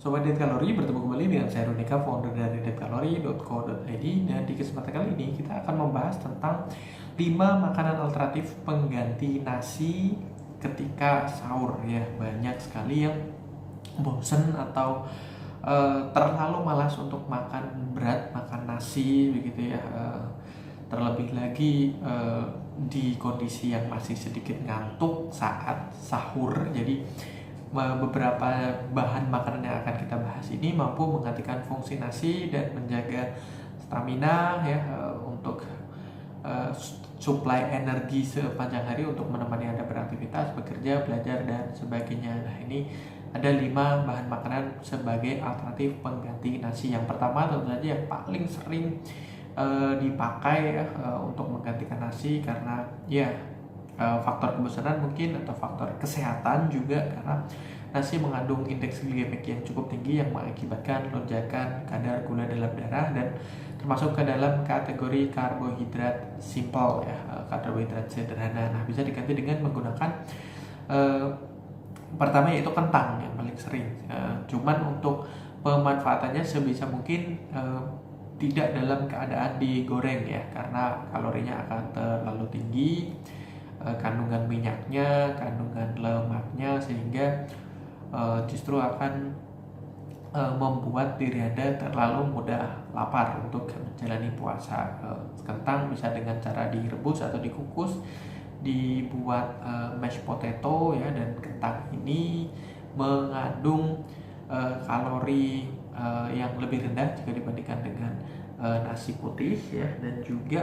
Sobat Diet Kalori, bertemu kembali dengan saya Runika, founder dari dietkalori.co.id. Dan di kesempatan kali ini kita akan membahas tentang 5 makanan alternatif pengganti nasi ketika sahur ya. Banyak sekali yang bosen atau terlalu malas untuk makan berat, makan nasi begitu ya. Terlebih lagi di kondisi yang masih sedikit ngantuk saat sahur. Jadi beberapa bahan makanan yang akan kita bahas ini mampu menggantikan fungsi nasi dan menjaga stamina ya, untuk suplai energi sepanjang hari untuk menemani Anda beraktivitas, bekerja, belajar, dan sebagainya. Nah, ini ada 5 bahan makanan sebagai alternatif pengganti nasi. Yang pertama tentu saja yang paling sering dipakai ya, untuk menggantikan nasi karena ya faktor kebosanan mungkin atau faktor kesehatan juga, karena nasi mengandung indeks glikemik yang cukup tinggi yang mengakibatkan lonjakan kadar gula dalam darah dan termasuk ke dalam kategori karbohidrat simple ya, karbohidrat sederhana. Nah, bisa diganti dengan menggunakan pertama yaitu kentang yang paling sering. Cuman untuk pemanfaatannya sebisa mungkin tidak dalam keadaan digoreng ya, karena kalorinya akan terlalu tinggi, kandungan minyaknya, kandungan lemaknya, sehingga justru akan membuat diri Anda terlalu mudah lapar untuk menjalani puasa. Kentang bisa dengan cara direbus atau dikukus, dibuat mashed potato ya, dan kentang ini mengandung kalori yang lebih rendah jika dibandingkan dengan nasi putih ya, dan juga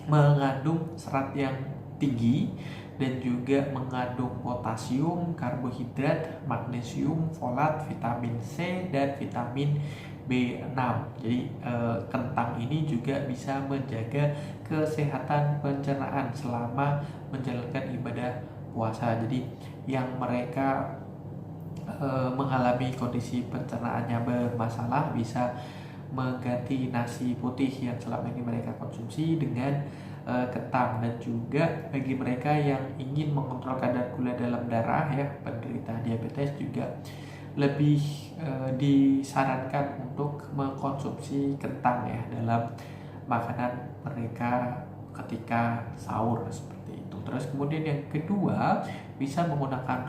mengandung serat yang tinggi dan juga mengandung potasium, karbohidrat, magnesium, folat, vitamin C, dan vitamin B6. Jadi kentang ini juga bisa menjaga kesehatan pencernaan selama menjalankan ibadah puasa. Jadi yang mereka mengalami kondisi pencernaannya bermasalah bisa mengganti nasi putih yang selama ini mereka konsumsi dengan kentang. Dan juga bagi mereka yang ingin mengontrol kadar gula dalam darah ya, penderita diabetes, juga lebih disarankan untuk mengkonsumsi kentang ya dalam makanan mereka ketika sahur seperti itu. Terus kemudian yang kedua, bisa menggunakan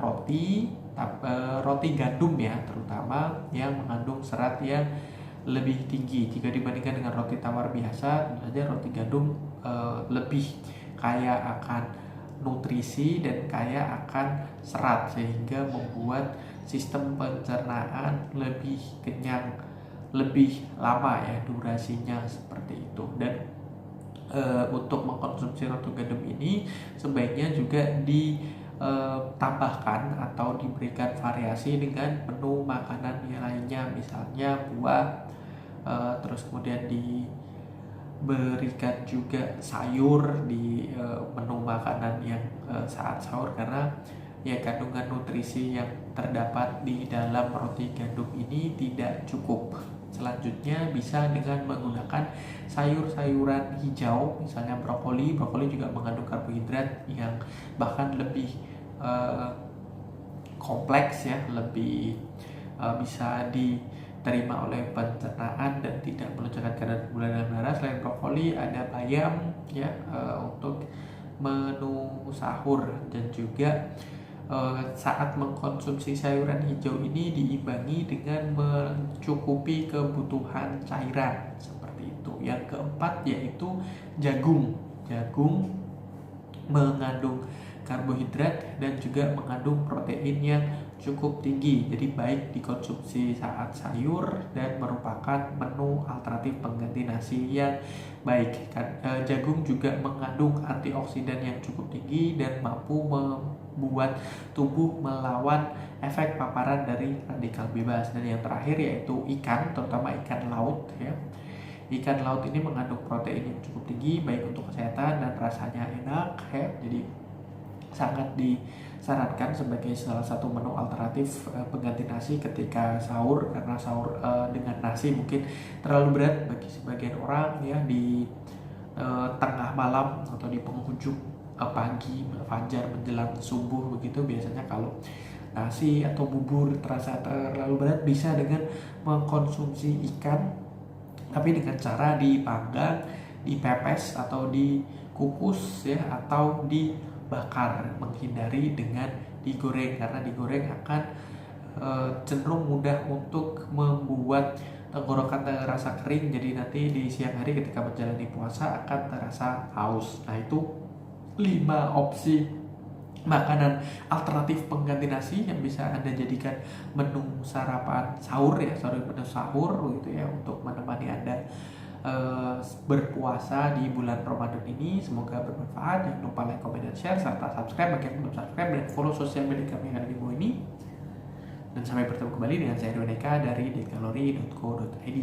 roti gandum ya, terutama yang mengandung serat yang lebih tinggi jika dibandingkan dengan roti tawar biasa. Tentu saja roti gandum lebih kaya akan nutrisi dan kaya akan serat, sehingga membuat sistem pencernaan lebih kenyang, lebih lama ya durasinya seperti itu. Dan untuk mengkonsumsi roti gandum ini sebaiknya juga ditambahkan atau diberikan variasi dengan menu makanan yang lainnya, misalnya buah, terus kemudian diberikan juga sayur di menu makanan yang saat sahur, karena ya kandungan nutrisi yang terdapat di dalam roti gandum ini tidak cukup. Selanjutnya bisa dengan menggunakan sayur-sayuran hijau, misalnya brokoli. Brokoli juga mengandung karbohidrat yang bahkan lebih kompleks ya, lebih bisa diterima oleh pencernaan dan tidak melonjakkan kadar gula dalam darah. Selain brokoli ada bayam ya, untuk menu sahur. Dan juga saat mengkonsumsi sayuran hijau ini diimbangi dengan mencukupi kebutuhan cairan seperti itu. Yang keempat yaitu jagung. Jagung mengandung karbohidrat dan juga mengandung protein yang cukup tinggi, jadi baik dikonsumsi saat sayur dan merupakan menu alternatif pengganti nasi yang baik. Jagung juga mengandung antioksidan yang cukup tinggi dan mampu membuat tubuh melawan efek paparan dari radikal bebas. Dan yang terakhir yaitu ikan, terutama ikan laut ya. Ikan laut ini mengandung protein yang cukup tinggi, baik untuk kesehatan dan rasanya enak ya. Jadi sangat disarankan sebagai salah satu menu alternatif pengganti nasi ketika sahur, karena sahur dengan nasi mungkin terlalu berat bagi sebagian orang ya, di tengah malam atau di penghujung pagi, fajar menjelang subuh begitu. Biasanya kalau nasi atau bubur terasa terlalu berat, bisa dengan mengkonsumsi ikan tapi dengan cara dipanggang, dipepes atau dikukus ya, atau dibakar, menghindari dengan digoreng karena digoreng akan cenderung mudah untuk membuat tenggorokan terasa kering, jadi nanti di siang hari ketika menjalani puasa akan terasa haus. Nah, itu 5 opsi makanan alternatif pengganti nasi yang bisa Anda jadikan menu sarapan sahur ya, menu sahur gitu ya, untuk menemani Anda berpuasa di bulan Ramadan ini. Semoga bermanfaat. Jangan lupa like, comment, dan share, serta subscribe bagi yang belum subscribe, dan follow sosial media kami yang ada di bawah ini. Dan sampai bertemu kembali dengan saya Doneka dari dietkalori.co.id.